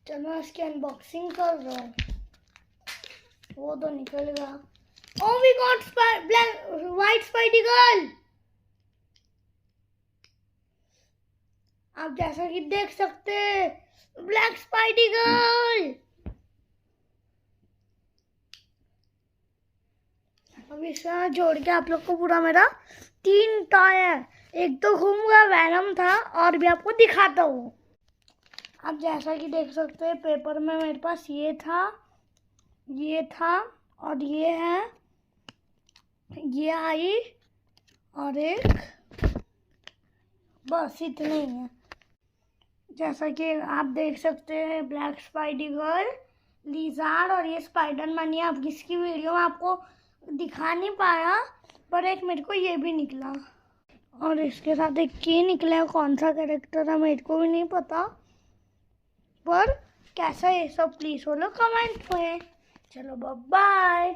चलो इसकी अनबॉक्सिंग कर रहा हूँ। वो तो निकल गया। Oh, we got white Spidey girl. आप जैसा कि देख सकते हैं ब्लैक स्पाइडी गर्ल। अब इसका जोड़ के आप लोग को पूरा मेरा 3 टॉय है। एक तो घूम गया वेनम था और भी आपको दिखाता हूँ। आप जैसा कि देख सकते हैं पेपर में मेरे पास ये था और ये है, ये आई और एक, बस इतने ही है। जैसा कि आप देख सकते हैं ब्लैक स्पाइडी गर्ल, लिज़ार्ड और ये स्पाइडरमैन। ये अब इसकी वीडियो में आपको दिखा नहीं पाया, पर एक मेरे को ये भी निकला और इसके साथ एक ये निकला। कौन सा कैरेक्टर है मेरे को भी नहीं पता, पर कैसा है ये सब प्लीज़ बोलो कमेंट में। चलो बाय।